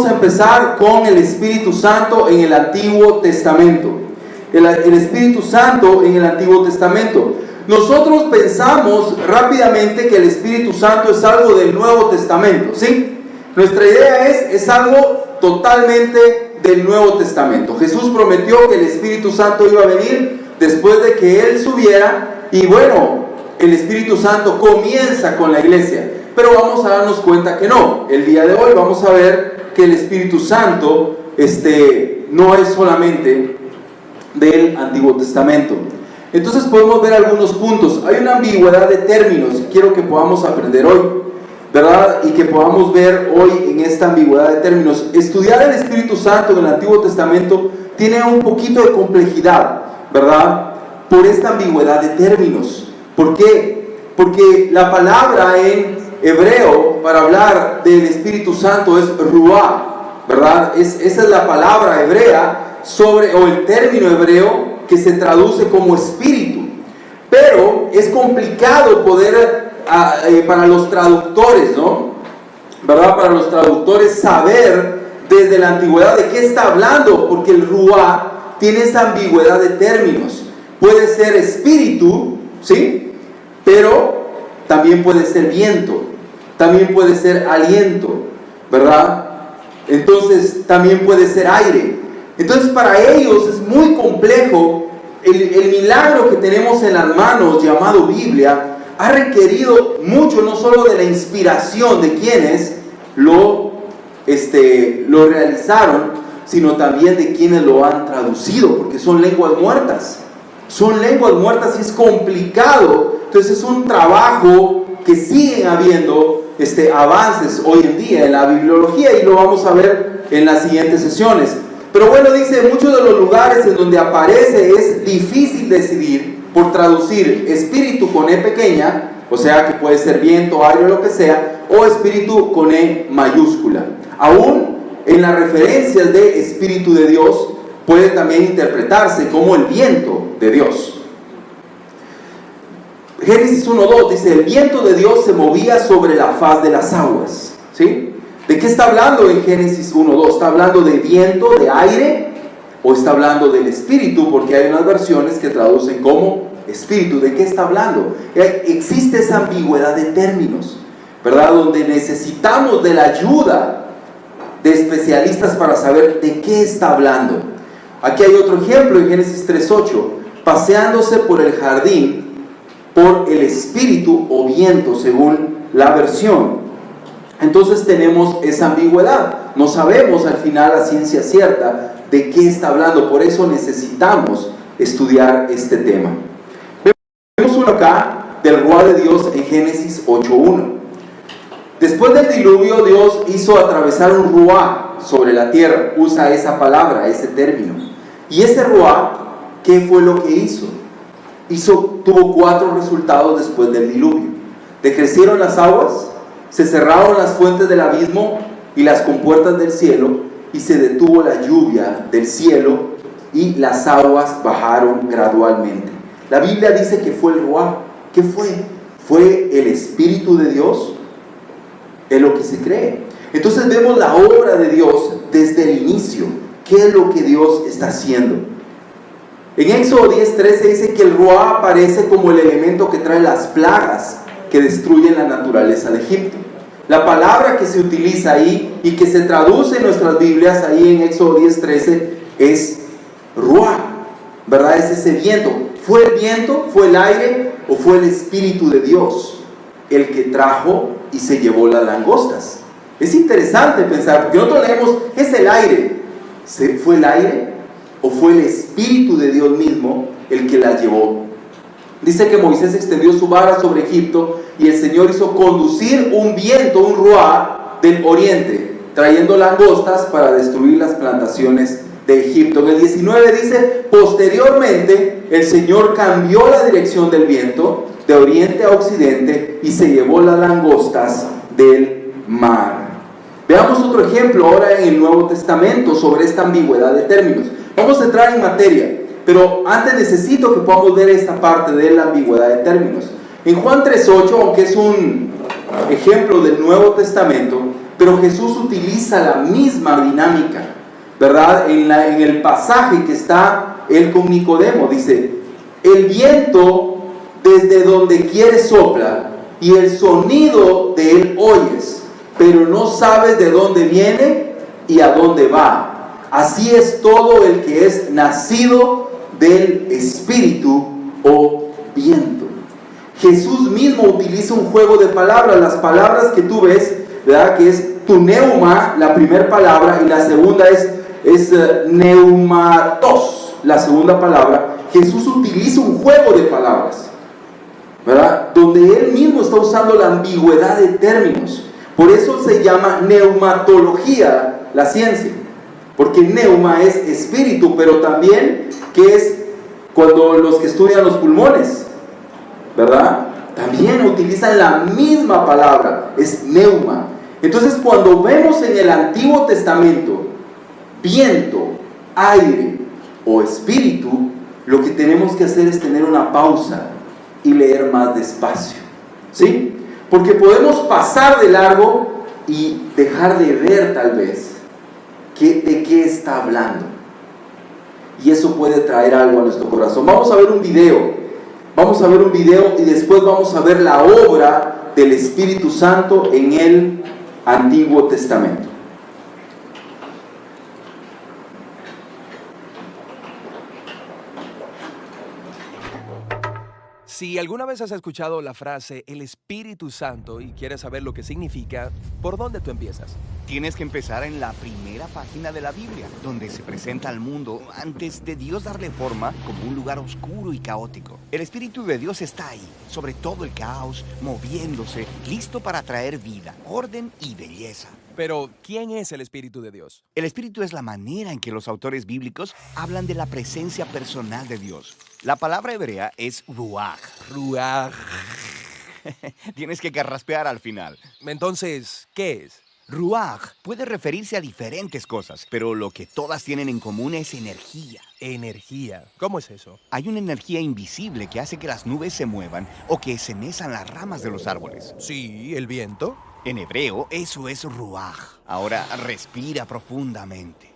vamos a empezar con el Espíritu Santo en el Antiguo Testamento. El Espíritu Santo en el Antiguo Testamento. Nosotros pensamos rápidamente que el Espíritu Santo es algo del Nuevo Testamento, ¿sí? Nuestra idea es algo totalmente del Nuevo Testamento. Jesús prometió que el Espíritu Santo iba a venir después de que Él subiera, y bueno, el Espíritu Santo comienza con la iglesia, pero vamos a darnos cuenta que no. El día de hoy vamos a ver que el Espíritu Santo no es solamente del Antiguo Testamento. Entonces podemos ver algunos puntos. Hay una ambigüedad de términos que quiero que podamos aprender hoy, ¿verdad? Y que podamos ver hoy en esta ambigüedad de términos. Estudiar el Espíritu Santo en el Antiguo Testamento tiene un poquito de complejidad, ¿verdad? Por esta ambigüedad de términos. ¿Por qué? Porque la palabra en hebreo para hablar del Espíritu Santo es ruah, ¿verdad? Esa es la palabra hebrea o el término hebreo que se traduce como espíritu. Pero es complicado poder, para los traductores, ¿no? ¿Verdad? Para los traductores saber desde la antigüedad de qué está hablando, porque el ruah tiene esa ambigüedad de términos. Puede ser espíritu, ¿sí? Pero también puede ser viento, también puede ser aliento, ¿verdad? Entonces también puede ser aire. Entonces para ellos es muy complejo. El milagro que tenemos en las manos llamado Biblia ha requerido mucho, no solo de la inspiración de quienes lo realizaron, sino también de quienes lo han traducido, porque son lenguas muertas. Son lenguas muertas y es complicado. Entonces es un trabajo que siguen habiendo avances hoy en día en la bibliología, y lo vamos a ver en las siguientes sesiones. Pero bueno, dice, en muchos de los lugares en donde aparece es difícil decidir por traducir espíritu con E pequeña, o sea que puede ser viento, aire o lo que sea, o espíritu con E mayúscula. Aún en las referencias de Espíritu de Dios puede también interpretarse como el viento de Dios. Génesis 1:2 dice, el viento de Dios se movía sobre la faz de las aguas, ¿sí? ¿De qué está hablando en Génesis 1:2? ¿Está hablando de viento, de aire? ¿O está hablando del espíritu? Porque hay unas versiones que traducen como espíritu. ¿De qué está hablando? Existe esa ambigüedad de términos, ¿verdad? Donde necesitamos de la ayuda de especialistas para saber de qué está hablando. Aquí hay otro ejemplo en Génesis 3:8. Paseándose por el jardín por el espíritu o viento, según la versión. Entonces tenemos esa ambigüedad. No sabemos al final a ciencia cierta de qué está hablando. Por eso necesitamos estudiar este tema. Vemos uno acá del ruah de Dios en Génesis 8:1. Después del diluvio, Dios hizo atravesar un ruah sobre la tierra. Usa esa palabra, ese término. Y ese ruah, ¿qué fue lo que hizo? Tuvo 4 resultados después del diluvio. Decrecieron las aguas, se cerraron las fuentes del abismo y las compuertas del cielo, y se detuvo la lluvia del cielo, y las aguas bajaron gradualmente. La Biblia dice que fue el ruah. ¿Qué fue? ¿Fue el Espíritu de Dios? Es lo que se cree. Entonces vemos la obra de Dios desde el inicio. ¿Qué es lo que Dios está haciendo? En Éxodo 10:13 dice que el ruah aparece como el elemento que trae las plagas que destruyen la naturaleza de Egipto. La palabra que se utiliza ahí y que se traduce en nuestras Biblias ahí en Éxodo 10:13 es ruah, ¿verdad? Es ese viento. ¿Fue el viento, fue el aire o fue el Espíritu de Dios el que trajo y se llevó las langostas? Es interesante pensar, porque nosotros leemos, es el aire. ¿Fue el aire o fue el Espíritu de Dios mismo el que las llevó? Dice que Moisés extendió su vara sobre Egipto y el Señor hizo conducir un viento, un ruah del oriente, trayendo langostas para destruir las plantaciones de Egipto. En el 19 dice, posteriormente el Señor cambió la dirección del viento de oriente a occidente y se llevó las langostas del mar. Veamos otro ejemplo ahora en el Nuevo Testamento sobre esta ambigüedad de términos. Vamos a entrar en materia, pero antes necesito que podamos ver esta parte de la ambigüedad de términos. En Juan 3:8, aunque es un ejemplo del Nuevo Testamento, Pero Jesús utiliza la misma dinámica, ¿verdad? En el pasaje que está él con Nicodemo, dice, el viento desde donde quiere sopla, y el sonido de él oyes, pero no sabes de dónde viene y a dónde va. Así es todo el que es nacido del Espíritu o viento. Jesús mismo utiliza un juego de palabras. Las palabras que tú ves, ¿verdad? Que es tu neuma, la primera palabra, y la segunda es neumatos, la segunda palabra. Jesús utiliza un juego de palabras, ¿verdad? Donde él mismo está usando la ambigüedad de términos. Por eso se llama neumatología la ciencia, porque neuma es espíritu, pero también que es cuando los que estudian los pulmones, ¿verdad? También utilizan la misma palabra, es neuma. Entonces, cuando vemos en el Antiguo Testamento viento, aire o espíritu, lo que tenemos que hacer es tener una pausa y leer más despacio, ¿sí? Porque podemos pasar de largo y dejar de ver tal vez de qué está hablando, y eso puede traer algo a nuestro corazón. Vamos a ver un video y después vamos a ver la obra del Espíritu Santo en el Antiguo Testamento. Si alguna vez has escuchado la frase el Espíritu Santo y quieres saber lo que significa, ¿por dónde tú empiezas? Tienes que empezar en la primera página de la Biblia, donde se presenta al mundo antes de Dios darle forma como un lugar oscuro y caótico. El Espíritu de Dios está ahí, sobre todo el caos, moviéndose, listo para traer vida, orden y belleza. Pero, ¿quién es el Espíritu de Dios? El Espíritu es la manera en que los autores bíblicos hablan de la presencia personal de Dios. La palabra hebrea es ruach. Ruach. Tienes que carraspear al final. Entonces, ¿qué es? Ruach puede referirse a diferentes cosas, pero lo que todas tienen en común es energía. Energía. ¿Cómo es eso? Hay una energía invisible que hace que las nubes se muevan o que se mezan las ramas de los árboles. Sí, el viento. En hebreo, eso es ruach. Ahora respira profundamente.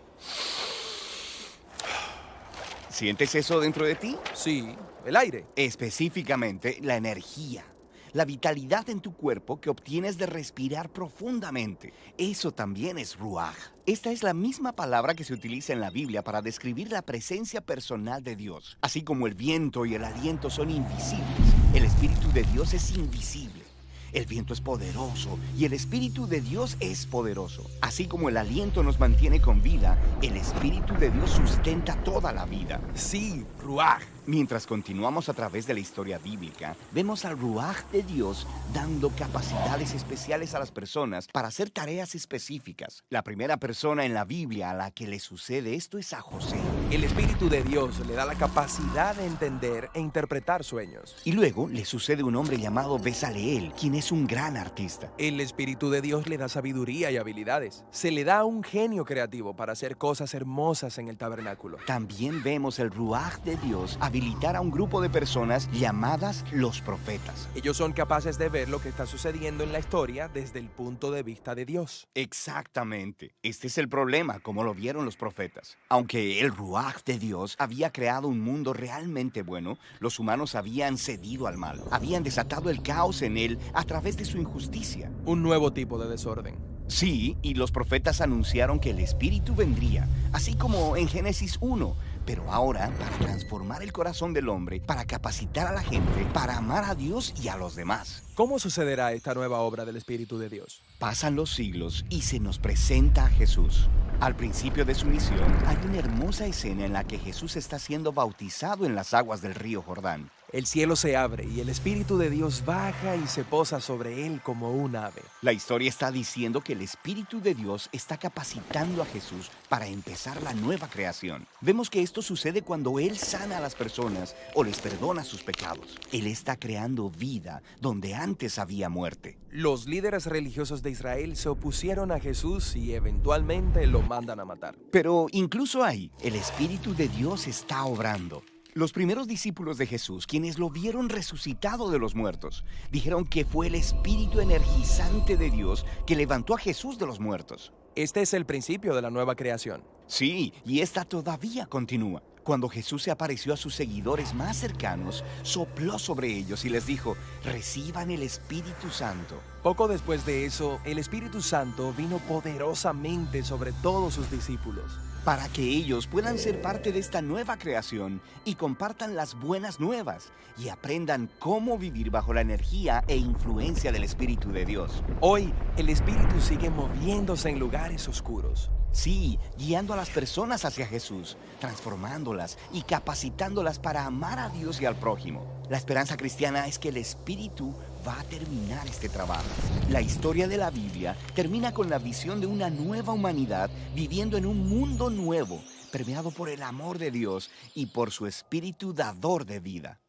¿Sientes eso dentro de ti? Sí, el aire. Específicamente, la energía. La vitalidad en tu cuerpo que obtienes de respirar profundamente. Eso también es ruach. Esta es la misma palabra que se utiliza en la Biblia para describir la presencia personal de Dios. Así como el viento y el aliento son invisibles, el Espíritu de Dios es invisible. El viento es poderoso y el Espíritu de Dios es poderoso. Así como el aliento nos mantiene con vida, el Espíritu de Dios sustenta toda la vida. Sí, ruach. Mientras continuamos a través de la historia bíblica, vemos al ruach de Dios dando capacidades especiales a las personas para hacer tareas específicas. La primera persona en la Biblia a la que le sucede esto es a José. El Espíritu de Dios le da la capacidad de entender e interpretar sueños. Y luego le sucede a un hombre llamado Bezaleel, quien es un gran artista. El Espíritu de Dios le da sabiduría y habilidades. Se le da un genio creativo para hacer cosas hermosas en el tabernáculo. También vemos el ruach de Dios habilitar a un grupo de personas llamadas los profetas. Ellos son capaces de ver lo que está sucediendo en la historia desde el punto de vista de Dios. Exactamente. Este es el problema, como lo vieron los profetas. Aunque el ruach de Dios había creado un mundo realmente bueno, los humanos habían cedido al mal. Habían desatado el caos en él a través de su injusticia. Un nuevo tipo de desorden. Sí, y los profetas anunciaron que el Espíritu vendría, así como en Génesis 1. Pero ahora, para transformar el corazón del hombre, para capacitar a la gente, para amar a Dios y a los demás. ¿Cómo sucederá esta nueva obra del Espíritu de Dios? Pasan los siglos y se nos presenta a Jesús. Al principio de su misión, hay una hermosa escena en la que Jesús está siendo bautizado en las aguas del río Jordán. El cielo se abre y el Espíritu de Dios baja y se posa sobre él como un ave. La historia está diciendo que el Espíritu de Dios está capacitando a Jesús para empezar la nueva creación. Vemos que esto sucede cuando Él sana a las personas o les perdona sus pecados. Él está creando vida donde antes había muerte. Los líderes religiosos de Israel se opusieron a Jesús y eventualmente lo mandan a matar. Pero incluso ahí, el Espíritu de Dios está obrando. Los primeros discípulos de Jesús, quienes lo vieron resucitado de los muertos, dijeron que fue el espíritu energizante de Dios que levantó a Jesús de los muertos. Este es el principio de la nueva creación. Sí, y esta todavía continúa. Cuando Jesús se apareció a sus seguidores más cercanos, sopló sobre ellos y les dijo: reciban el Espíritu Santo. Poco después de eso, el Espíritu Santo vino poderosamente sobre todos sus discípulos, para que ellos puedan ser parte de esta nueva creación y compartan las buenas nuevas y aprendan cómo vivir bajo la energía e influencia del Espíritu de Dios. Hoy, el Espíritu sigue moviéndose en lugares oscuros. Sí, guiando a las personas hacia Jesús, transformándolas y capacitándolas para amar a Dios y al prójimo. La esperanza cristiana es que el Espíritu va a terminar este trabajo. La historia de la Biblia termina con la visión de una nueva humanidad viviendo en un mundo nuevo, permeado por el amor de Dios y por su Espíritu dador de vida.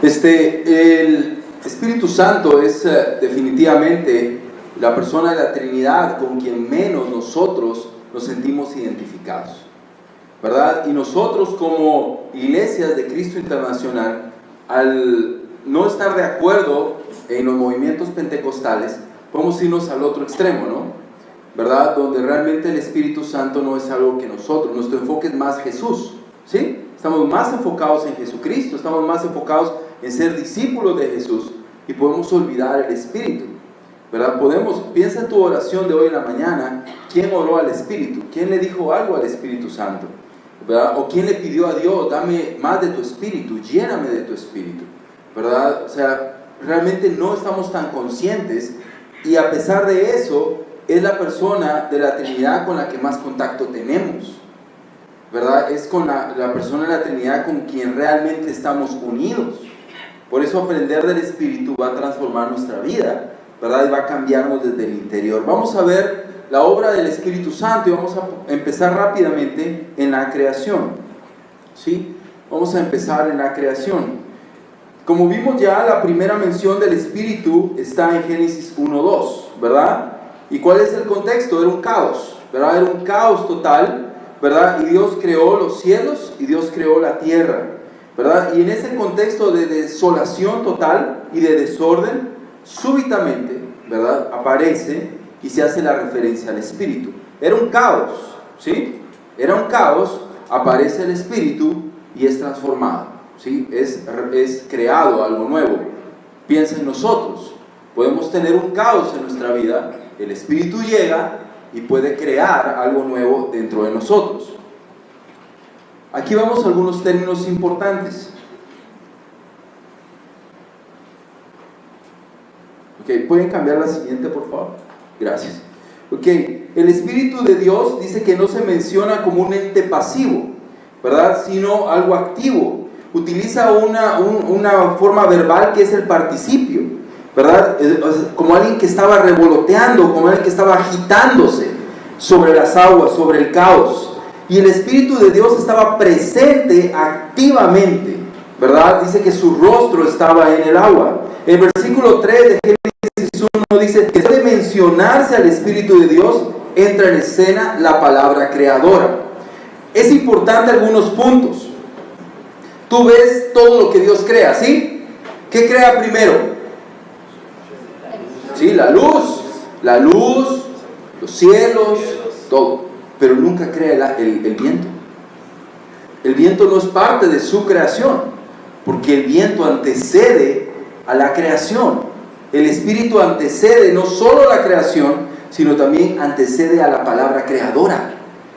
El Espíritu Santo es definitivamente la persona de la Trinidad con quien menos nosotros nos sentimos identificados, ¿verdad? Y nosotros como iglesias de Cristo Internacional, al no estar de acuerdo en los movimientos pentecostales, podemos irnos al otro extremo, ¿no? ¿Verdad? Donde realmente el Espíritu Santo no es algo que nosotros, nuestro enfoque es más Jesús, ¿sí? Estamos más enfocados en Jesucristo, estamos más enfocados en ser discípulos de Jesús y podemos olvidar el Espíritu, ¿verdad? Piensa en tu oración de hoy en la mañana, ¿quién oró al Espíritu? ¿Quién le dijo algo al Espíritu Santo? ¿Verdad? ¿O quién le pidió a Dios, dame más de tu Espíritu, lléname de tu Espíritu? ¿Verdad? O sea, realmente no estamos tan conscientes y a pesar de eso, es la persona de la Trinidad con la que más contacto tenemos, ¿verdad? Es con la persona de la Trinidad con quien realmente estamos unidos. Por eso aprender del Espíritu va a transformar nuestra vida, ¿verdad? Y va a cambiarnos desde el interior. Vamos a ver la obra del Espíritu Santo y vamos a empezar rápidamente en la creación, ¿sí? Vamos a empezar en la creación. Como vimos ya, la primera mención del Espíritu está en Génesis 1:2, ¿verdad? ¿Y cuál es el contexto? Era un caos, ¿verdad? Era un caos total, ¿verdad? Y Dios creó los cielos y Dios creó la tierra, ¿verdad? Y en ese contexto de desolación total y de desorden, súbitamente, ¿verdad?, aparece y se hace la referencia al Espíritu. Era un caos, ¿sí? Era un caos, aparece el Espíritu y es transformado, ¿sí? Es creado algo nuevo. Piensa en nosotros. Podemos tener un caos en nuestra vida, el Espíritu llega y puede crear algo nuevo dentro de nosotros. Aquí vemos algunos términos importantes. ¿Pueden cambiar la siguiente, por favor? Gracias. El Espíritu de Dios dice que no se menciona como un ente pasivo, ¿verdad? Sino algo activo. Utiliza una forma verbal que es el participio, ¿verdad? Como alguien que estaba revoloteando, como alguien que estaba agitándose sobre las aguas, sobre el caos. Y el Espíritu de Dios estaba presente activamente, ¿verdad? Dice que su rostro estaba en el agua. El versículo 3 de Génesis 1 dice que después de mencionarse al Espíritu de Dios, entra en escena la palabra creadora. Es importante algunos puntos. Tú ves todo lo que Dios crea, ¿sí? ¿Qué crea primero? Sí, la luz, los cielos, todo. Pero nunca crea el viento. El viento no es parte de su creación, porque el viento antecede a la creación. El Espíritu antecede no solo la creación, sino también antecede a la palabra creadora.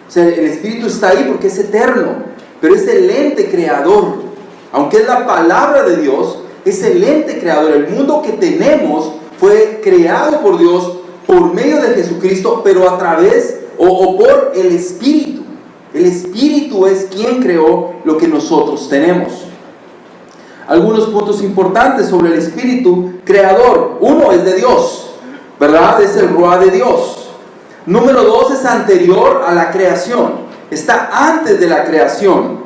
O sea, el Espíritu está ahí porque es eterno, pero es el ente creador. Aunque es la palabra de Dios, es el ente creador. El mundo que tenemos fue creado por Dios por medio de Jesucristo, pero a través o por el Espíritu. El Espíritu es quien creó lo que nosotros tenemos. Algunos puntos importantes sobre el Espíritu creador. Uno es de Dios, ¿verdad? Es el Ruá de Dios. Número 2, es anterior a la creación. Está antes de la creación.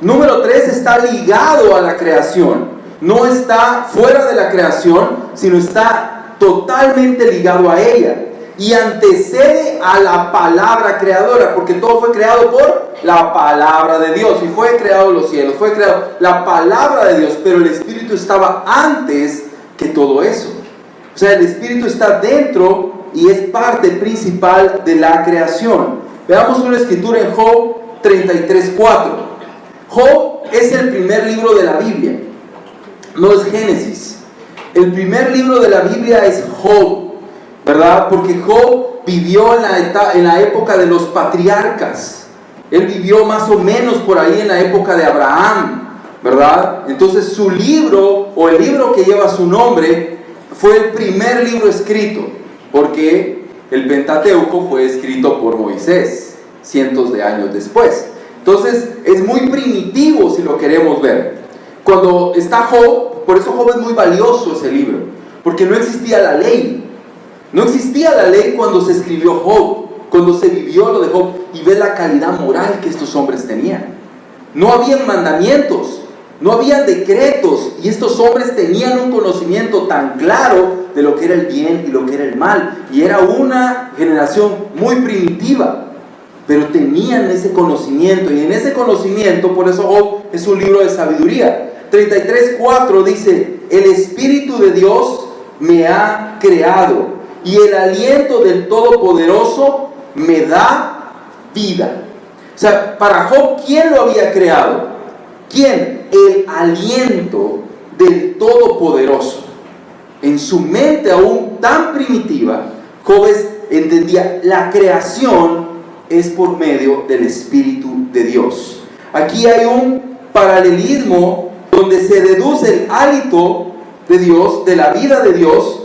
Número 3, está ligado a la creación. No está fuera de la creación, sino está totalmente ligado a ella. y antecede a la palabra creadora, porque todo fue creado por la palabra de Dios, y fue creado los cielos, fue creado la palabra de Dios, pero el Espíritu estaba antes que todo eso. O sea, el Espíritu está dentro y es parte principal de la creación. Veamos una escritura en Job 33:4. Job es el primer libro de la Biblia, no es Génesis. El primer libro de la Biblia es Job, ¿verdad? Porque Job vivió en la época de los patriarcas. Él vivió más o menos por ahí en la época de Abraham, ¿verdad? Entonces su libro, o el libro que lleva su nombre, fue el primer libro escrito, porque el Pentateuco fue escrito por Moisés cientos de años después. Entonces es muy primitivo si lo queremos ver. Cuando está Job, por eso Job es muy valioso ese libro, porque no existía la ley. No existía la ley cuando se escribió Job, cuando se vivió lo de Job, y ve la calidad moral que estos hombres tenían. No habían mandamientos, no habían decretos, y estos hombres tenían un conocimiento tan claro de lo que era el bien y lo que era el mal, y era una generación muy primitiva, pero tenían ese conocimiento, y en ese conocimiento, por eso Job es un libro de sabiduría. 33:4 dice: el Espíritu de Dios me ha creado, y el aliento del Todopoderoso me da vida. O sea, para Job, ¿quién lo había creado? ¿Quién? El aliento del Todopoderoso. En su mente aún tan primitiva, Job entendía la creación es por medio del Espíritu de Dios. Aquí hay un paralelismo donde se deduce el hálito de Dios, de la vida de Dios,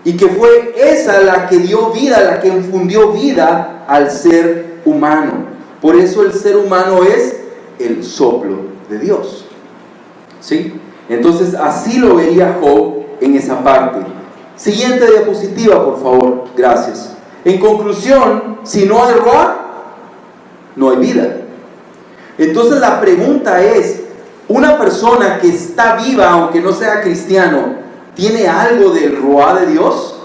y que fue esa la que dio vida, la que infundió vida al ser humano. Por eso el ser humano es el soplo de Dios. ¿Sí? Entonces así lo veía Job en esa parte. Siguiente diapositiva, por favor. Gracias. En conclusión, si no hay Ruach, no hay vida. Entonces la pregunta es: ¿una persona que está viva, aunque no sea cristiano, tiene algo del Ruach de Dios?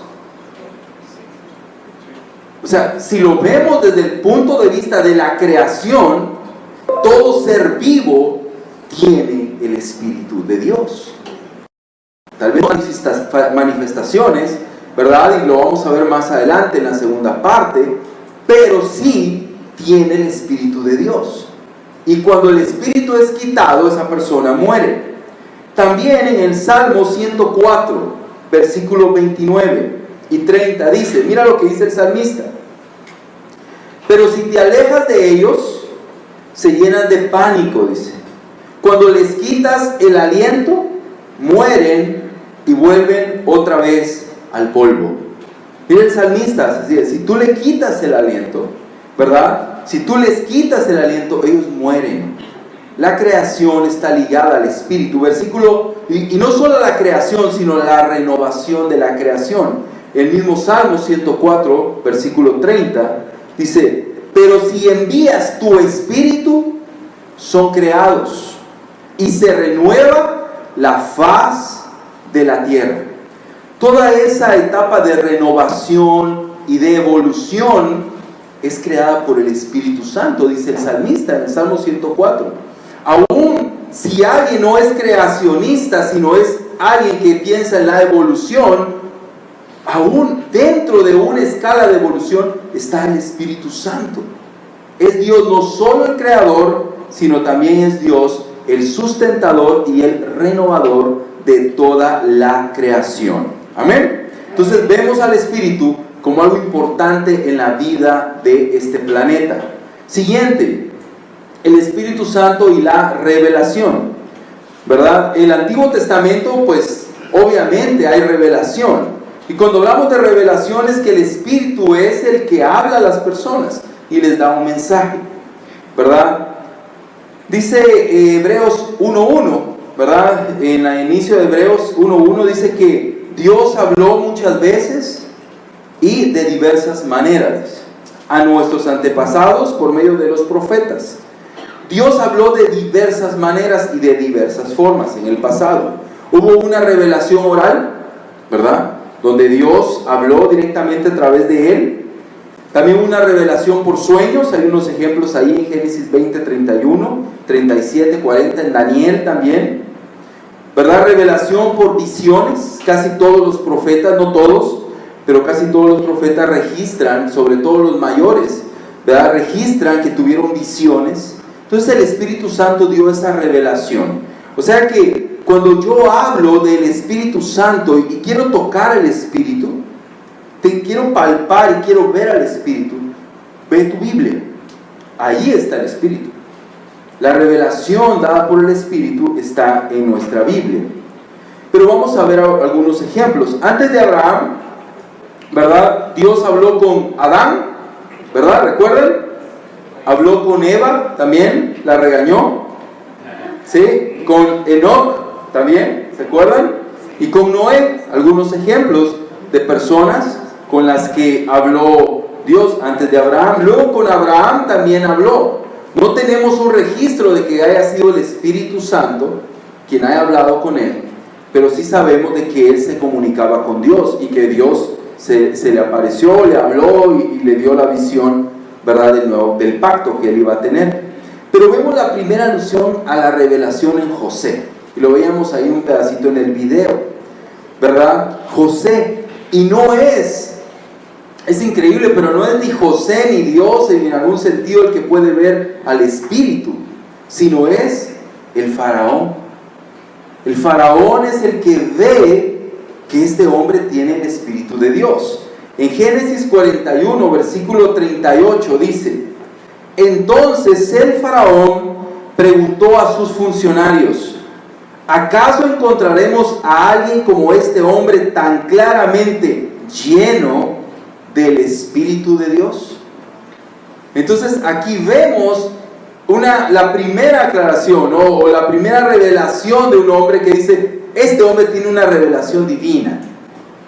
O sea, si lo vemos desde el punto de vista de la creación, todo ser vivo tiene el Espíritu de Dios. Tal vez manifestaciones, ¿verdad? Y lo vamos a ver más adelante en la segunda parte, pero sí tiene el Espíritu de Dios. Y cuando el Espíritu es quitado, esa persona muere. También en el Salmo 104, versículos 29 y 30 dice, mira lo que dice el salmista: pero si te alejas de ellos, se llenan de pánico, dice. Cuando les quitas el aliento, mueren y vuelven otra vez al polvo. Mira el salmista, si tú le quitas el aliento, ¿verdad? Si tú les quitas el aliento, ellos mueren. La creación está ligada al Espíritu. Versículo, y no solo la creación, sino la renovación de la creación. El mismo Salmo 104, versículo 30, dice: pero si envías tu Espíritu, son creados, y se renueva la faz de la tierra. Toda esa etapa de renovación y de evolución es creada por el Espíritu Santo, dice el salmista en el Salmo 104. Aún si alguien no es creacionista, sino es alguien que piensa en la evolución, aún dentro de una escala de evolución está el Espíritu Santo. Es Dios no solo el creador, sino también es Dios el sustentador y el renovador de toda la creación. Amén. Entonces vemos al Espíritu como algo importante en la vida de este planeta. Siguiente, el Espíritu Santo y la revelación, ¿verdad? El Antiguo Testamento, pues obviamente hay revelación. Y cuando hablamos de revelación es que el Espíritu es el que habla a las personas y les da un mensaje, ¿verdad? Dice Hebreos 1.1, ¿verdad? En el inicio de Hebreos 1.1 dice que Dios habló muchas veces y de diversas maneras a nuestros antepasados por medio de los profetas. Dios habló de diversas maneras y de diversas formas en el pasado. Hubo una revelación oral, ¿verdad? donde Dios habló directamente a través de él. También una revelación por sueños, hay unos ejemplos ahí en Génesis 20, 31, 37, 40, en Daniel también, ¿verdad? Revelación por visiones, casi todos los profetas, no todos, pero casi todos los profetas registran, sobre todo los mayores, ¿verdad? Registran que tuvieron visiones. Entonces el Espíritu Santo dio esa revelación. O sea que cuando yo hablo del Espíritu Santo y quiero tocar el Espíritu, te quiero palpar y quiero ver al Espíritu, ve tu Biblia, ahí está el Espíritu. La revelación dada por el Espíritu está en nuestra Biblia. Pero vamos a ver algunos ejemplos. Antes de Abraham, ¿verdad? Dios habló con Adán, ¿verdad? ¿Recuerdan? Habló con Eva también, la regañó, ¿sí? Con Enoc también, ¿se acuerdan? Y con Noé, algunos ejemplos de personas con las que habló Dios antes de Abraham. Luego con Abraham también habló. No tenemos un registro de que haya sido el Espíritu Santo quien haya hablado con él, pero sí sabemos de que él se comunicaba con Dios y que Dios se le apareció, le habló y le dio la visión, ¿verdad?, del pacto que él iba a tener. Pero vemos la primera alusión a la revelación en José, y lo veíamos ahí un pedacito en el video, ¿verdad? José, y no es increíble, pero no es ni José ni Dios en algún sentido el que puede ver al Espíritu, sino es el faraón. El faraón es el que ve que este hombre tiene el Espíritu de Dios. En Génesis 41, versículo 38 dice: entonces el faraón preguntó a sus funcionarios: ¿acaso encontraremos a alguien como este hombre tan claramente lleno del Espíritu de Dios? Entonces aquí vemos la primera aclaración, ¿no? O la primera revelación de un hombre que dice: este hombre tiene una revelación divina.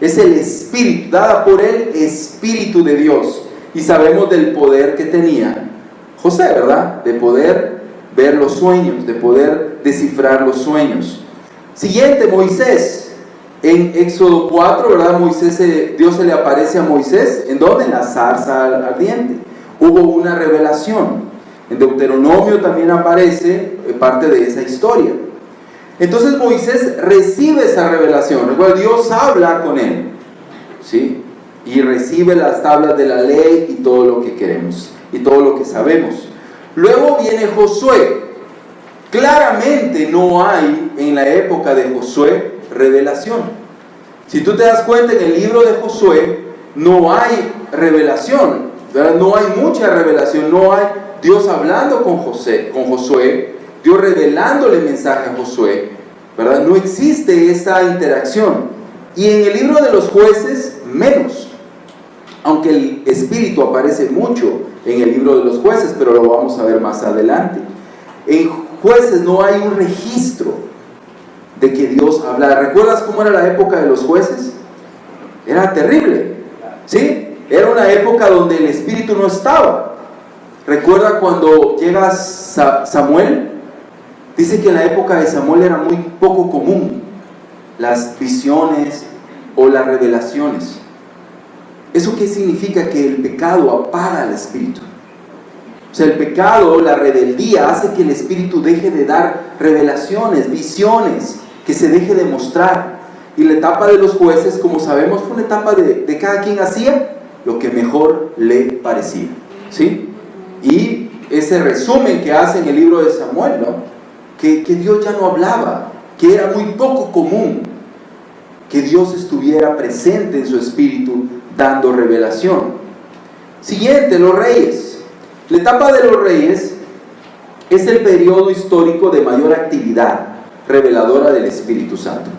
Es el Espíritu, dada por el Espíritu de Dios. Y sabemos del poder que tenía José, ¿verdad? De poder ver los sueños, de poder descifrar los sueños. Siguiente, Moisés. En Éxodo 4, ¿verdad? Dios se le aparece a Moisés. ¿En dónde? En la zarza ardiente. Hubo una revelación. En Deuteronomio también aparece parte de esa historia. Entonces Moisés recibe esa revelación. Recuerda, Dios habla con él, ¿sí? Y recibe las tablas de la ley y todo lo que queremos y todo lo que sabemos. Luego viene Josué. Claramente no hay en la época de Josué revelación. Si tú te das cuenta, en el libro de Josué no hay revelación, ¿verdad? No hay mucha revelación, no hay Dios hablando con Josué, Dios revelándole mensaje a Josué, ¿verdad? No existe esa interacción. Y en el libro de los jueces, menos. Aunque el Espíritu aparece mucho en el libro de los jueces, pero lo vamos a ver más adelante. En jueces no hay un registro de que Dios hablara. ¿Recuerdas cómo era la época de los jueces? Era terrible, ¿sí? Era una época donde el Espíritu no estaba. ¿Recuerda cuando llega Samuel? Dice que en la época de Samuel era muy poco común las visiones o las revelaciones. ¿Eso qué significa? Que el pecado apaga al Espíritu. O sea, el pecado, la rebeldía, hace que el Espíritu deje de dar revelaciones, visiones, que se deje de mostrar. Y la etapa de los jueces, como sabemos, fue una etapa de cada quien hacía lo que mejor le parecía, ¿sí? Y ese resumen que hace en el libro de Samuel, ¿no? Que Dios ya no hablaba, que era muy poco común que Dios estuviera presente en su espíritu dando revelación. Siguiente, los reyes. La etapa de los reyes es el periodo histórico de mayor actividad reveladora del Espíritu Santo.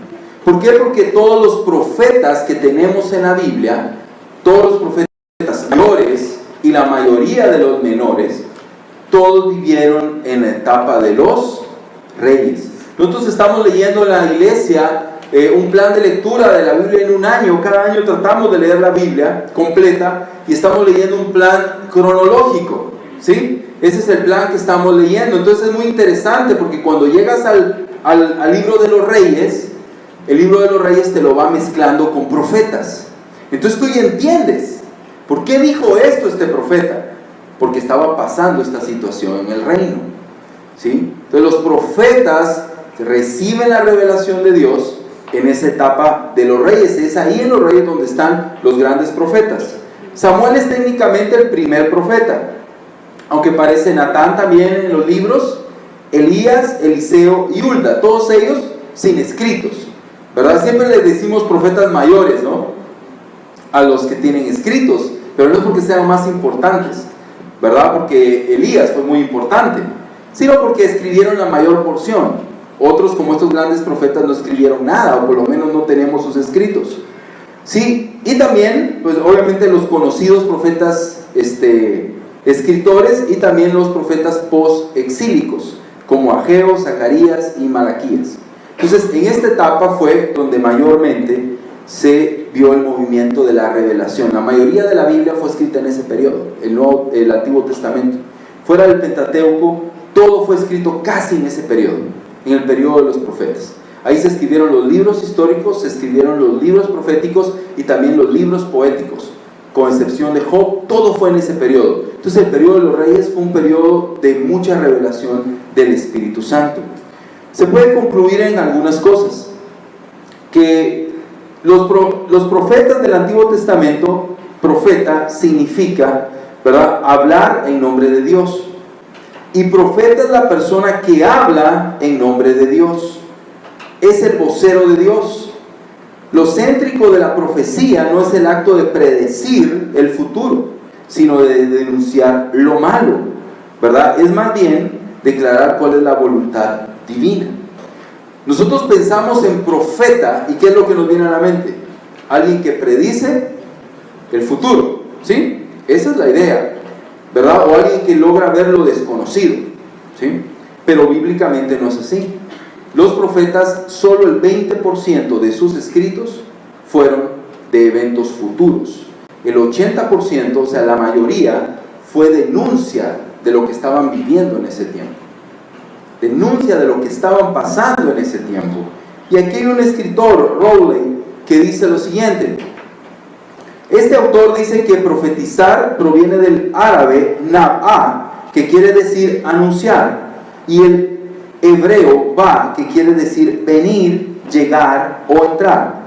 ¿Por qué? Porque todos los profetas que tenemos en la Biblia, todos los profetas mayores y la mayoría de los menores, todos vivieron en la etapa de los reyes. Nosotros estamos leyendo en la iglesia un plan de lectura de la Biblia en un año. Cada año tratamos de leer la Biblia completa y estamos leyendo un plan cronológico, ¿sí? Ese es el plan que estamos leyendo. Entonces es muy interesante porque cuando llegas al libro de los reyes, el libro de los Reyes te lo va mezclando con profetas. Entonces tú ya entiendes, ¿por qué dijo esto este profeta? Porque estaba pasando esta situación en el reino, ¿sí? Entonces los profetas reciben la revelación de Dios en esa etapa de los reyes. Es ahí en los reyes donde están los grandes profetas. Samuel es técnicamente el primer profeta, aunque aparece Natán también en los libros, Elías, Eliseo y Hulda, todos ellos sin escritos, ¿verdad? Siempre les decimos profetas mayores, ¿no? A los que tienen escritos, pero no es porque sean más importantes, ¿verdad? Porque Elías fue muy importante, sino porque escribieron la mayor porción. Otros, como estos grandes profetas, no escribieron nada, o por lo menos no tenemos sus escritos. Sí, y también, pues obviamente los conocidos profetas escritores, y también los profetas post-exílicos, como Ageo, Zacarías y Malaquías. Entonces, en esta etapa fue donde mayormente se vio el movimiento de la revelación. La mayoría de la Biblia fue escrita en ese periodo, el Antiguo Testamento. Fuera del Pentateuco, todo fue escrito casi en ese periodo, en el periodo de los profetas. Ahí se escribieron los libros históricos, se escribieron los libros proféticos y también los libros poéticos, con excepción de Job. Todo fue en ese periodo. Entonces el periodo de los reyes fue un periodo de mucha revelación del Espíritu Santo. Se puede concluir en algunas cosas, que los profetas del Antiguo Testamento, profeta significa, ¿verdad?, hablar en nombre de Dios, y profeta es la persona que habla en nombre de Dios, es el vocero de Dios. Lo céntrico de la profecía no es el acto de predecir el futuro, sino de denunciar lo malo, ¿verdad? Es más bien declarar cuál es la voluntad divina. Nosotros pensamos en profeta, ¿y qué es lo que nos viene a la mente? Alguien que predice el futuro, ¿sí? Esa es la idea, ¿verdad? O alguien que logra ver lo desconocido, ¿sí? Pero bíblicamente no es así. Los profetas, solo el 20% de sus escritos fueron de eventos futuros. El 80%, o sea, la mayoría, fue denuncia de lo que estaban viviendo en ese tiempo. Denuncia de lo que estaban pasando en ese tiempo. Y aquí hay un escritor, Rowley, que dice lo siguiente. Este autor dice que profetizar proviene del árabe nab'a, que quiere decir anunciar, y el hebreo ba, que quiere decir venir, llegar o entrar.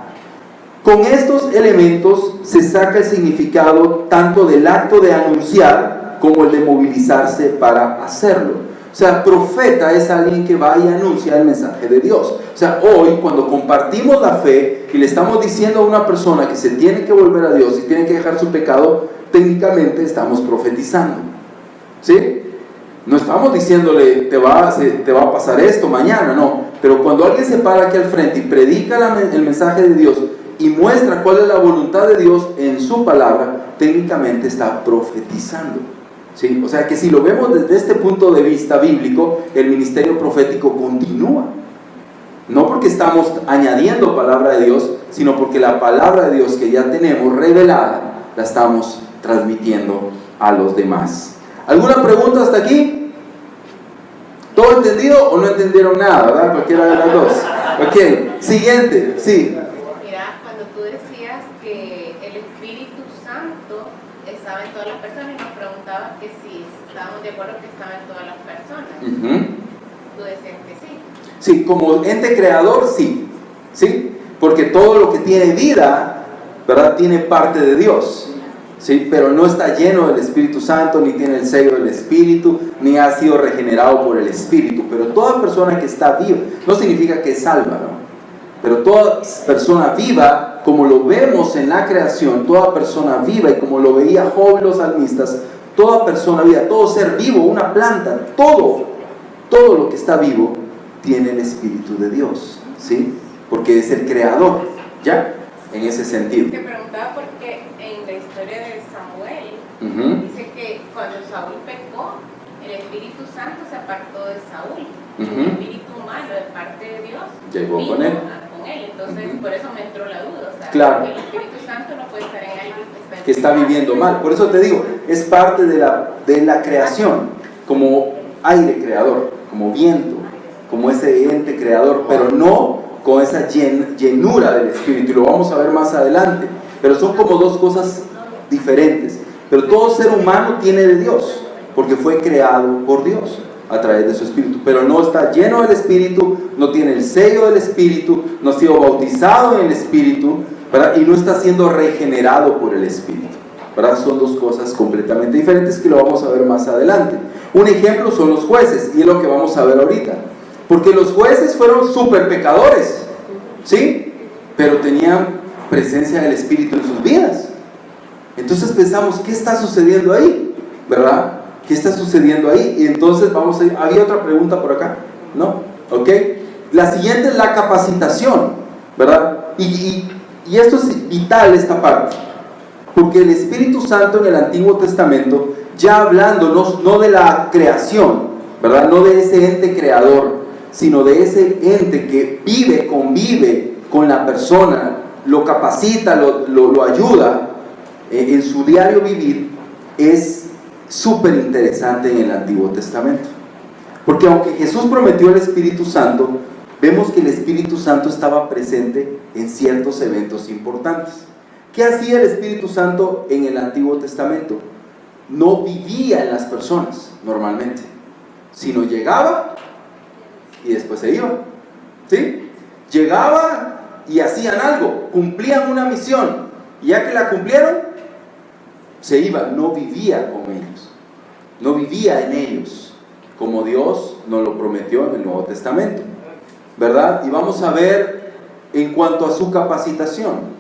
Con estos elementos se saca el significado tanto del acto de anunciar como el de movilizarse para hacerlo. O sea, profeta es alguien que va y anuncia el mensaje de Dios. O sea, hoy cuando compartimos la fe y le estamos diciendo a una persona que se tiene que volver a Dios y tiene que dejar su pecado, técnicamente estamos profetizando, ¿sí? No estamos diciéndole, te va a pasar esto mañana, no. Pero cuando alguien se para aquí al frente y predica el mensaje de Dios y muestra cuál es la voluntad de Dios en su palabra, técnicamente está profetizando, ¿sí? O sea que si lo vemos desde este punto de vista bíblico, el ministerio profético continúa. No porque estamos añadiendo palabra de Dios, sino porque la palabra de Dios que ya tenemos revelada, la estamos transmitiendo a los demás. ¿Alguna pregunta hasta aquí? ¿Todo entendido o no entendieron nada, verdad? Cualquiera de las dos. Ok, siguiente, sí. Mira, cuando tú decías que el Espíritu Santo estaba en todas las personas y nos preguntabas que si estábamos de acuerdo que estaba en todas las personas. Tú decías que sí. Sí, como ente creador, sí. ¿Sí? Porque todo lo que tiene vida, ¿verdad?, tiene parte de Dios. ¿Sí? Pero no está lleno del Espíritu Santo, ni tiene el sello del Espíritu, ni ha sido regenerado por el Espíritu. Pero toda persona que está viva, no significa que es salva, ¿no? Pero toda persona viva, como lo vemos en la creación, toda persona viva, y como lo veía Job y los salmistas, toda persona viva, todo ser vivo, una planta, todo lo que está vivo, tiene el Espíritu de Dios, ¿sí? Porque es el creador, ¿ya? En ese sentido. Te preguntaba porque en la historia de Samuel dice que cuando Saúl pecó, el Espíritu Santo se apartó de Saúl. El espíritu malo de parte de Dios llegó con él. Entonces, por eso me entró la duda. O sea, claro. El Espíritu Santo no puede estar en alguien que está viviendo mal. Por eso te digo, es parte de la creación, como aire creador, como viento, como ese ente creador, pero no con esa llenura del Espíritu, y lo vamos a ver más adelante, pero son como dos cosas diferentes. Pero todo ser humano tiene de Dios, porque fue creado por Dios a través de su Espíritu, pero no está lleno del Espíritu, no tiene el sello del Espíritu, no ha sido bautizado en el Espíritu, ¿verdad? Y no está siendo regenerado por el Espíritu, ¿verdad? Son dos cosas completamente diferentes que lo vamos a ver más adelante. Un ejemplo son los jueces, y es lo que vamos a ver ahorita, porque los jueces fueron súper pecadores, ¿sí? Pero tenían presencia del Espíritu en sus vidas. Entonces pensamos, ¿qué está sucediendo ahí? ¿Verdad? ¿Qué está sucediendo ahí? Y entonces vamos a ir. ¿Había otra pregunta por acá? ¿No? ¿Ok? La siguiente es la capacitación, ¿verdad? Y esto es vital, esta parte, porque el Espíritu Santo en el Antiguo Testamento, ya hablando no de la creación, ¿verdad? No de ese ente creador, sino de ese ente que vive, convive con la persona, lo capacita, lo ayuda en su diario vivir, es súper interesante en el Antiguo Testamento. Porque aunque Jesús prometió el Espíritu Santo, vemos que el Espíritu Santo estaba presente en ciertos eventos importantes. ¿Qué hacía el Espíritu Santo en el Antiguo Testamento? No vivía en las personas normalmente, sino llegaba y después se iba, ¿sí? Llegaba y hacían algo, cumplían una misión, y ya que la cumplieron, se iba, no vivía con ellos, no vivía en ellos, como Dios nos lo prometió en el Nuevo Testamento, ¿verdad? Y vamos a ver en cuanto a su capacitación.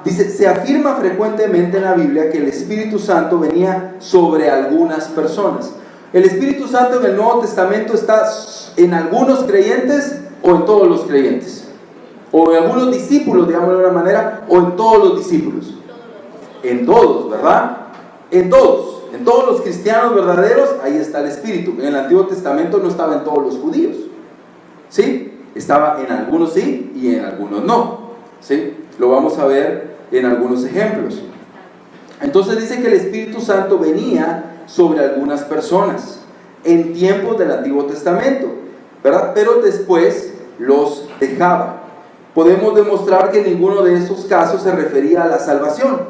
Dice, se afirma frecuentemente en la Biblia que el Espíritu Santo venía sobre algunas personas. El Espíritu Santo en el Nuevo Testamento está en algunos creyentes o en todos los creyentes, o en algunos discípulos, digámoslo de una manera, o en todos los discípulos. En todos, ¿verdad? En todos los cristianos verdaderos, ahí está el Espíritu. En el Antiguo Testamento no estaba en todos los judíos, ¿sí? Estaba en algunos sí y en algunos no, ¿sí? Lo vamos a ver en algunos ejemplos. Entonces dice que el Espíritu Santo venía sobre algunas personas en tiempos del Antiguo Testamento, ¿verdad? Pero después los dejaba. Podemos demostrar que ninguno de esos casos se refería a la salvación.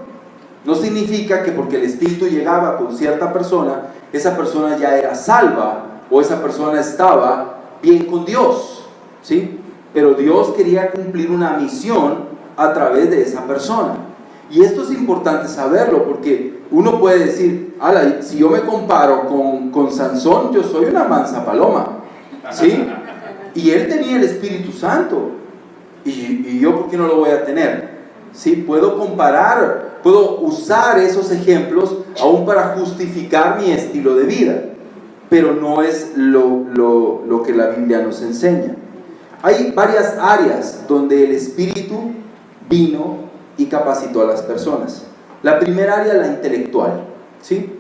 No significa que porque el Espíritu llegaba con cierta persona, esa persona ya era salva o esa persona estaba bien con Dios, ¿sí? Pero Dios quería cumplir una misión a través de esa persona. Y esto es importante saberlo, porque uno puede decir, si yo me comparo con Sansón, yo soy una mansa paloma, ¿sí? Y él tenía el Espíritu Santo, y yo, ¿por qué no lo voy a tener? ¿Sí? Puedo comparar, puedo usar esos ejemplos aún para justificar mi estilo de vida, pero no es lo que la Biblia nos enseña. Hay varias áreas donde el Espíritu vino y capacitó a las personas. La primera área, la intelectual, ¿sí?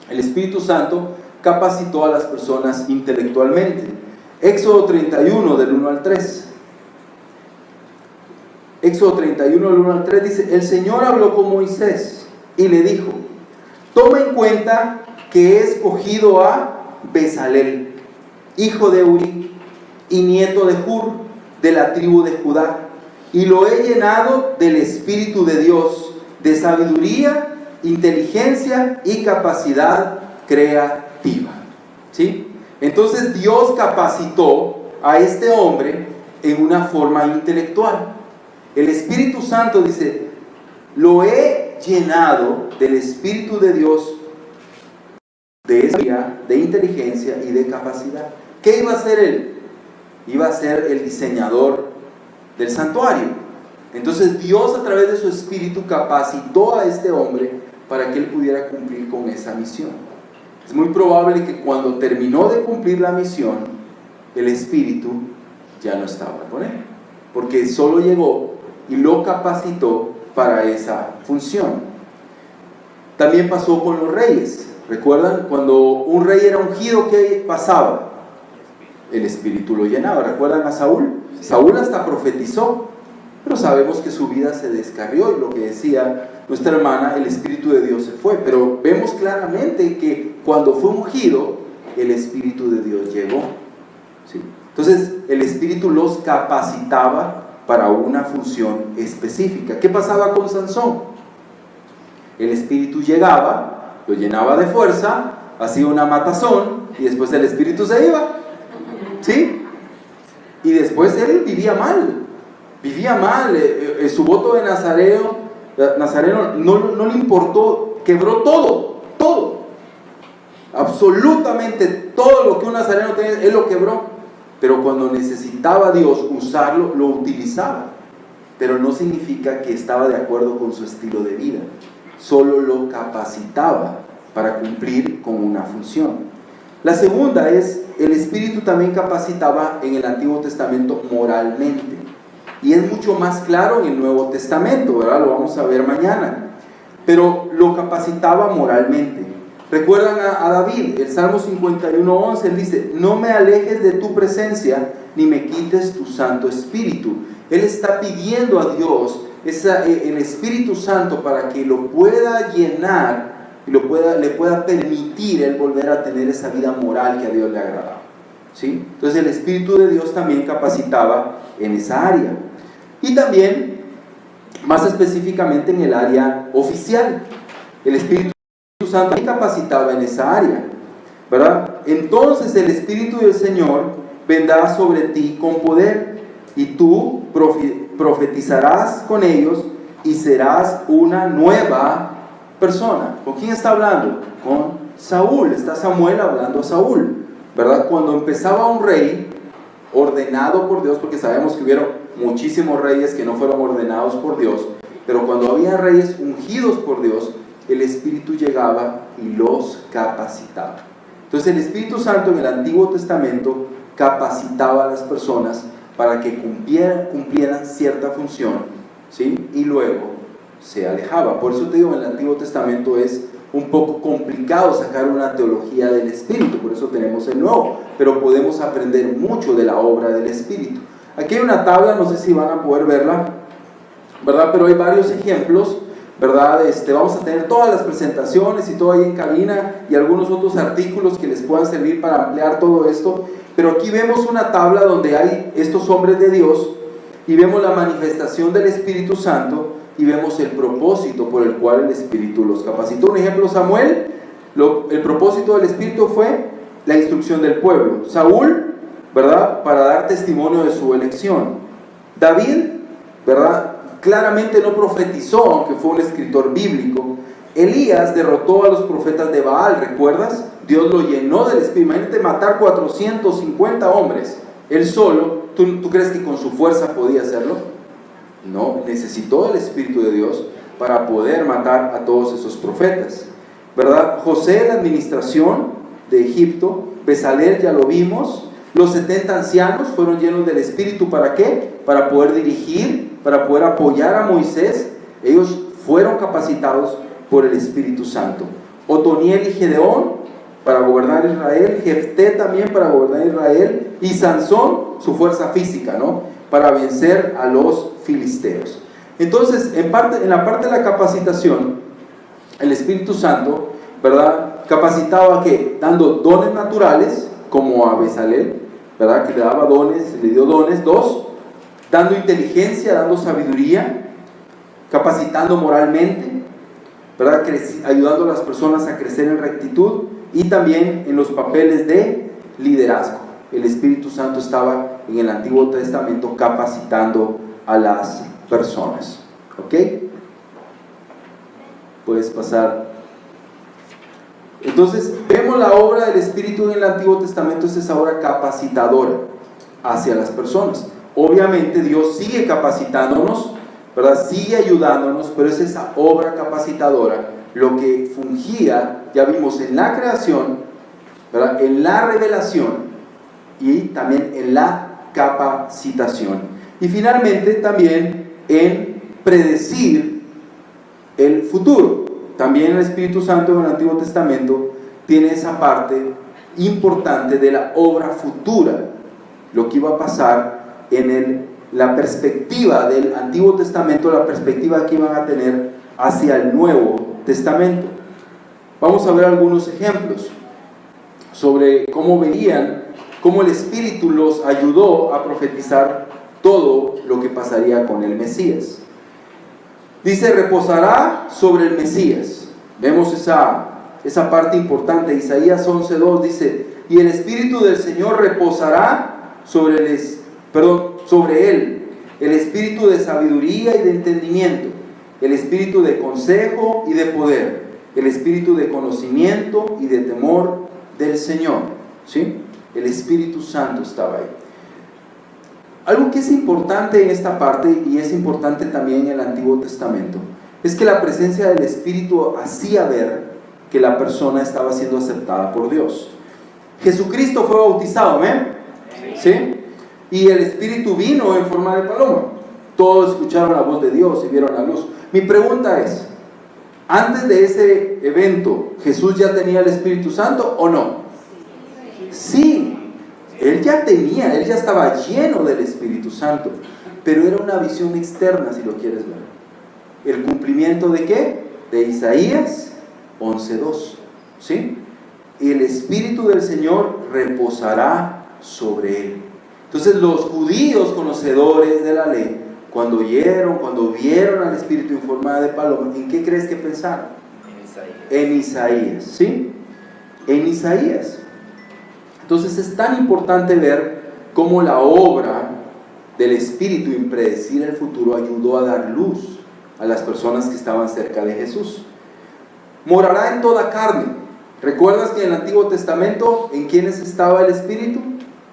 El Espíritu Santo capacitó a las personas intelectualmente. Éxodo 31 del 1 al 3. Éxodo 31 del 1 al 3 dice: el Señor habló con Moisés y le dijo: toma en cuenta que he escogido a Bezalel, hijo de Uri y nieto de Hur, de la tribu de Judá, y lo he llenado del Espíritu de Dios, de sabiduría, inteligencia y capacidad creativa, ¿sí? Entonces Dios capacitó a este hombre en una forma intelectual. El Espíritu Santo dice: lo he llenado del Espíritu de Dios, de sabiduría, de inteligencia y de capacidad. ¿Qué iba a hacer él? Iba a ser el diseñador del santuario. Entonces Dios, a través de su Espíritu, capacitó a este hombre para que él pudiera cumplir con esa misión. Es muy probable que cuando terminó de cumplir la misión, el Espíritu ya no estaba con él, porque solo llegó y lo capacitó para esa función. También pasó con los reyes. ¿Recuerdan? Cuando un rey era ungido, ¿qué pasaba? El Espíritu lo llenaba. ¿Recuerdan a Saúl? Saúl hasta profetizó, pero sabemos que su vida se descarrió, y lo que decía nuestra hermana, el Espíritu de Dios se fue. Pero vemos claramente que cuando fue ungido, el Espíritu de Dios llegó. ¿Sí? Entonces el Espíritu los capacitaba para una función específica. ¿Qué pasaba con Sansón? El Espíritu llegaba, lo llenaba de fuerza, hacía una matazón y después el Espíritu se iba. ¿Sí? Y después él vivía mal. Su voto de Nazareno no le importó, quebró todo. Absolutamente todo lo que un nazareno tenía, él lo quebró. Pero cuando necesitaba Dios usarlo, lo utilizaba. Pero no significa que estaba de acuerdo con su estilo de vida. Solo lo capacitaba para cumplir con una función. La segunda es, el Espíritu también capacitaba en el Antiguo Testamento moralmente. Y es mucho más claro en el Nuevo Testamento, ¿verdad? Lo vamos a ver mañana. Pero lo capacitaba moralmente. ¿Recuerdan a David? El Salmo 51:11, él dice: no me alejes de tu presencia, ni me quites tu Santo Espíritu. Él está pidiendo a Dios el Espíritu Santo para que lo pueda llenar y le pueda permitir él volver a tener esa vida moral que a Dios le agradaba. ¿Sí? Entonces el Espíritu de Dios también capacitaba en esa área. Y también, más específicamente en el área oficial, el Espíritu Santo también capacitaba en esa área, ¿verdad? Entonces el Espíritu del Señor vendrá sobre ti con poder, y tú profetizarás con ellos y serás una nueva persona. ¿Con quién está hablando? Con Saúl. Está Samuel hablando a Saúl, ¿verdad? Cuando empezaba un rey ordenado por Dios, porque sabemos que hubieron muchísimos reyes que no fueron ordenados por Dios, pero cuando había reyes ungidos por Dios, el Espíritu llegaba y los capacitaba. Entonces el Espíritu Santo en el Antiguo Testamento capacitaba a las personas para que cumplieran cierta función, ¿sí? Y luego se alejaba. Por eso te digo, en el Antiguo Testamento es un poco complicado sacar una teología del Espíritu, por eso tenemos el Nuevo, pero podemos aprender mucho de la obra del Espíritu. Aquí hay una tabla, no sé si van a poder verla, ¿verdad? Pero hay varios ejemplos, ¿verdad? Vamos a tener todas las presentaciones y todo ahí en cabina y algunos otros artículos que les puedan servir para ampliar todo esto. Pero aquí vemos una tabla donde hay estos hombres de Dios y vemos la manifestación del Espíritu Santo y vemos el propósito por el cual el Espíritu los capacitó. Un ejemplo, Samuel, el propósito del Espíritu fue la instrucción del pueblo. Saúl, ¿verdad? Para dar testimonio de su elección. David, ¿verdad? Claramente no profetizó, aunque fue un escritor bíblico. Elías derrotó a los profetas de Baal, ¿recuerdas? Dios lo llenó del Espíritu. Imagínate matar 450 hombres, él solo. ¿Tú crees que con su fuerza podía hacerlo? No, necesitó el Espíritu de Dios para poder matar a todos esos profetas, ¿verdad? José, la administración de Egipto. Bezalel, ya lo vimos. Los 70 ancianos fueron llenos del Espíritu. ¿Para qué? Para poder dirigir, para poder apoyar a Moisés. Ellos fueron capacitados por el Espíritu Santo. Otoniel y Gedeón para gobernar Israel. Jefté también para gobernar Israel. Y Sansón, su fuerza física, ¿no? Para vencer a los filisteos. Entonces, en la parte de la capacitación, el Espíritu Santo, ¿verdad? Capacitaba que dando dones naturales, como a Bezalel, ¿verdad? Que le daba dones, le dio dones. 2, dando inteligencia, dando sabiduría, capacitando moralmente, ¿verdad? Ayudando a las personas a crecer en rectitud, y también en los papeles de liderazgo. El Espíritu Santo estaba en el Antiguo Testamento capacitando a las personas. ¿Ok? Puedes pasar. Entonces, vemos la obra del Espíritu en el Antiguo Testamento, es esa obra capacitadora hacia las personas. Obviamente Dios sigue capacitándonos, ¿verdad? Sigue ayudándonos, pero es esa obra capacitadora lo que fungía, ya vimos, en la creación, ¿verdad? En la revelación y también en la capacitación. Y finalmente también en predecir el futuro. También el Espíritu Santo en el Antiguo Testamento tiene esa parte importante de la obra futura, lo que iba a pasar en la perspectiva del Antiguo Testamento, la perspectiva que iban a tener hacia el Nuevo Testamento. Vamos a ver algunos ejemplos. sobre cómo veían, cómo el Espíritu los ayudó a profetizar todo lo que pasaría con el Mesías. Dice, reposará sobre el Mesías. Vemos esa parte importante. Isaías 11:2 dice, y el Espíritu del Señor reposará sobre él, el Espíritu de sabiduría y de entendimiento, el Espíritu de consejo y de poder, el Espíritu de conocimiento y de temor del Señor. ¿Sí? El Espíritu Santo estaba ahí. Algo que es importante en esta parte, y es importante también en el Antiguo Testamento, es que la presencia del Espíritu hacía ver que la persona estaba siendo aceptada por Dios. Jesucristo fue bautizado, ¿amén? ¿Sí? Y el Espíritu vino en forma de paloma. Todos escucharon la voz de Dios y vieron la luz. Mi pregunta es, antes de ese evento, ¿Jesús ya tenía el Espíritu Santo o no? Sí. Él ya estaba lleno del Espíritu Santo, pero era una visión externa, si lo quieres ver. ¿El cumplimiento de qué? De Isaías 11:2, ¿sí? Y el Espíritu del Señor reposará sobre él. Entonces los judíos conocedores de la ley, cuando vieron al Espíritu en forma de paloma, ¿en qué crees que pensaron? En Isaías, ¿sí? En Isaías. Entonces es tan importante ver cómo la obra del Espíritu en predecir el futuro ayudó a dar luz a las personas que estaban cerca de Jesús. Morará en toda carne. ¿Recuerdas que en el Antiguo Testamento en quiénes estaba el Espíritu?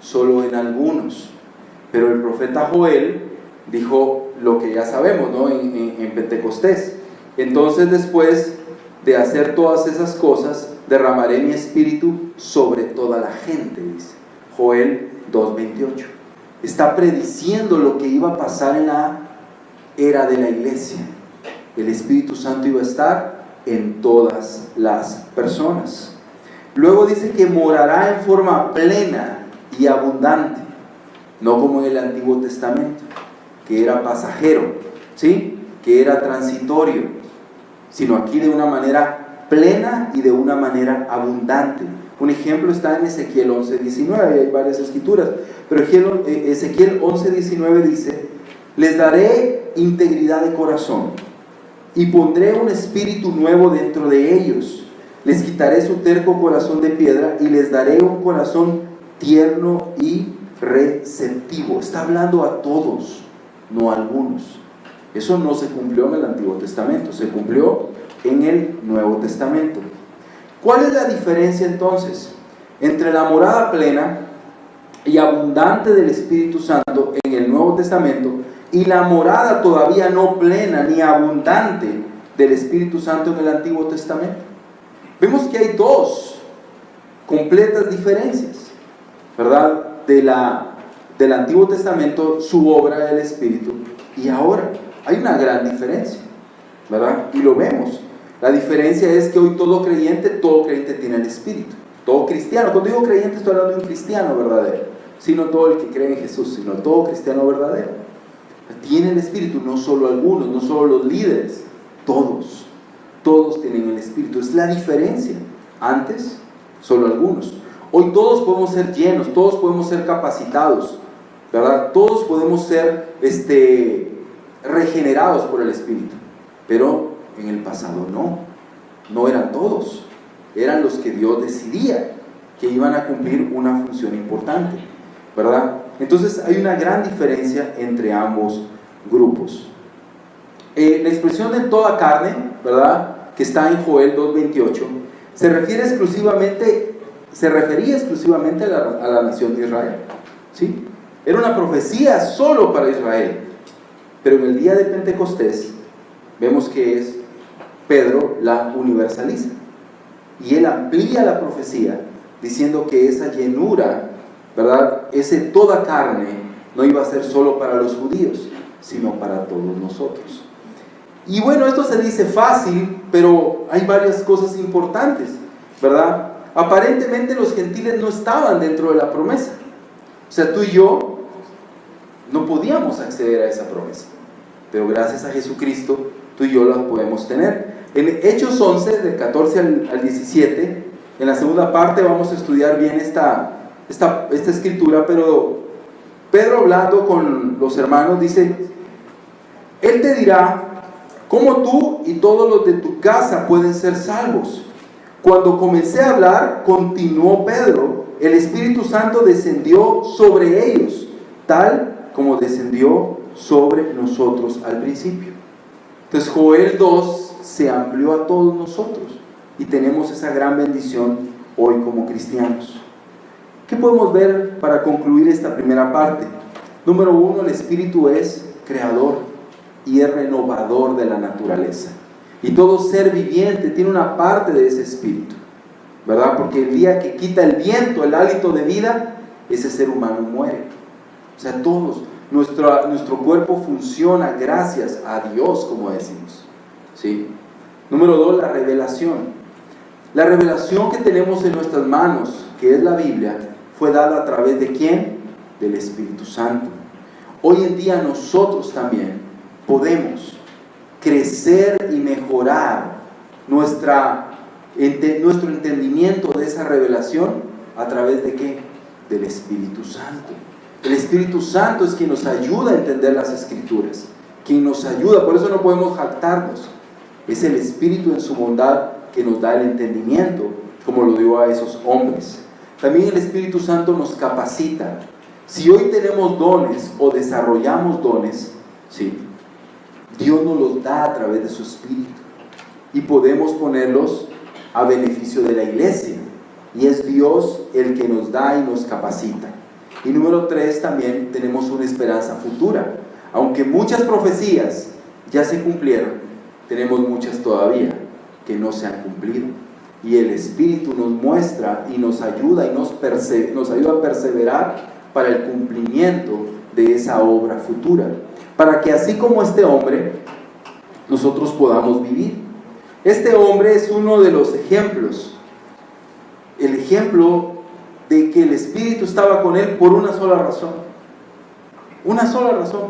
Solo en algunos. Pero el profeta Joel dijo lo que ya sabemos, ¿no? En Pentecostés. Entonces, después de hacer todas esas cosas, derramaré mi espíritu sobre toda la gente, dice Joel 2:28. Está prediciendo lo que iba a pasar en la era de la iglesia. El Espíritu Santo iba a estar en todas las personas. Luego dice que morará en forma plena y abundante, no como en el Antiguo Testamento, que era pasajero, ¿sí? Que era transitorio, sino aquí de una manera plena y de una manera abundante. Un ejemplo está en Ezequiel 11:19, y hay varias escrituras, pero Ezequiel 11:19 dice: les daré integridad de corazón y pondré un espíritu nuevo dentro de ellos, les quitaré su terco corazón de piedra y les daré un corazón tierno y receptivo. Está hablando a todos, no a algunos. Eso no se cumplió en el Antiguo Testamento, se cumplió en el Nuevo Testamento. ¿Cuál es la diferencia entonces entre la morada plena y abundante del Espíritu Santo en el Nuevo Testamento y la morada todavía no plena ni abundante del Espíritu Santo en el Antiguo Testamento? Vemos que hay dos completas diferencias, ¿verdad? Del Antiguo Testamento, su obra del Espíritu, y ahora hay una gran diferencia, ¿verdad? Y lo vemos. La diferencia es que hoy todo creyente tiene el Espíritu. Todo cristiano, cuando digo creyente estoy hablando de un cristiano verdadero, sino todo el que cree en Jesús, sino todo cristiano verdadero. Tiene el Espíritu, no solo algunos, no solo los líderes, todos tienen el Espíritu. Es la diferencia. Antes, solo algunos. Hoy todos podemos ser llenos, todos podemos ser capacitados, ¿verdad? Todos podemos ser regenerados por el Espíritu. Pero en el pasado no eran todos. Eran los que Dios decidía que iban a cumplir una función importante, ¿verdad? Entonces hay una gran diferencia entre ambos grupos. La expresión de toda carne, ¿verdad?, que está en Joel 2:28, se refería exclusivamente a la nación de Israel, ¿sí? Era una profecía solo para Israel. Pero en el día de Pentecostés vemos que Pedro la universaliza y él amplía la profecía diciendo que esa llenura, ¿verdad?, ese toda carne no iba a ser solo para los judíos, sino para todos nosotros. Y bueno, esto se dice fácil, pero hay varias cosas importantes, ¿verdad? Aparentemente los gentiles no estaban dentro de la promesa. O sea, tú y yo no podíamos acceder a esa promesa, pero gracias a Jesucristo tú y yo la podemos tener. En Hechos 11, del 14 al 17, En la segunda parte vamos a estudiar bien esta escritura, pero Pedro, hablando con los hermanos, dice: Él te dirá cómo tú y todos los de tu casa pueden ser salvos. Cuando comencé a hablar, continuó Pedro, el Espíritu Santo descendió sobre ellos, tal como descendió sobre nosotros al principio. Entonces Joel 2 se amplió a todos nosotros y tenemos esa gran bendición hoy como cristianos. ¿Qué podemos ver para concluir esta primera parte? Número 1, el Espíritu es creador y es renovador de la naturaleza. Y todo ser viviente tiene una parte de ese Espíritu, ¿verdad? Porque el día que quita el viento, el hálito de vida, ese ser humano muere. O sea, todos, nuestro cuerpo funciona gracias a Dios, como decimos, ¿sí? Número 2, la revelación. La revelación que tenemos en nuestras manos, que es la Biblia, fue dada a través de ¿quién? Del Espíritu Santo. Hoy en día nosotros también podemos crecer y mejorar nuestro entendimiento de esa revelación a través de ¿qué? Del Espíritu Santo. El Espíritu Santo es quien nos ayuda a entender las Escrituras, quien nos ayuda, por eso no podemos jactarnos. Es el Espíritu en su bondad que nos da el entendimiento, como lo dio a esos hombres. También el Espíritu Santo nos capacita. Si hoy tenemos dones o desarrollamos dones, ¿sí?, Dios nos los da a través de su Espíritu y podemos ponerlos a beneficio de la iglesia, y es Dios el que nos da y nos capacita. Y número 3, también tenemos una esperanza futura. Aunque muchas profecías ya se cumplieron, tenemos muchas todavía que no se han cumplido, y el Espíritu nos muestra y nos ayuda nos ayuda a perseverar para el cumplimiento de esa obra futura, para que así como este hombre, nosotros podamos vivir. Este hombre es uno de los ejemplos, el ejemplo de que el Espíritu estaba con él por una sola razón,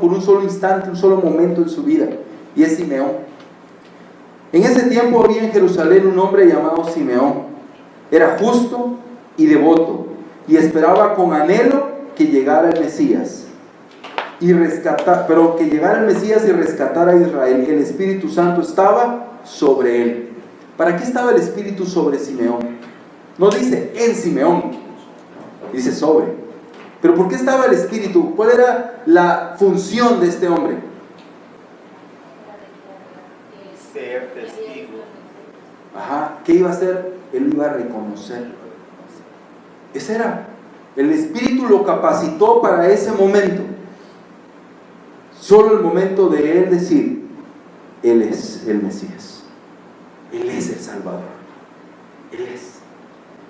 por un solo instante, un solo momento en su vida, y es Simeón. En ese tiempo había en Jerusalén un hombre llamado Simeón. Era justo y devoto, y esperaba con anhelo que llegara el Mesías y rescatara a Israel. El Espíritu Santo estaba sobre él. ¿Para qué estaba el Espíritu sobre Simeón? No dice en Simeón, dice sobre. ¿Pero por qué estaba el Espíritu? ¿Cuál era la función de este hombre? Ser testigo. Ajá, ¿qué iba a hacer? Él iba a reconocer. Ese era. El Espíritu lo capacitó para ese momento. Solo el momento de él decir: Él es el Mesías, Él es el Salvador, Él es.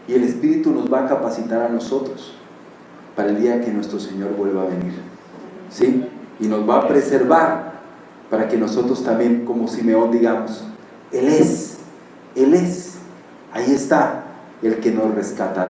Y el Espíritu nos va a capacitar a nosotros para el día que nuestro Señor vuelva a venir, ¿sí? Y nos va a preservar para que nosotros también, como Simeón, digamos: Él es, ahí está el que nos rescata.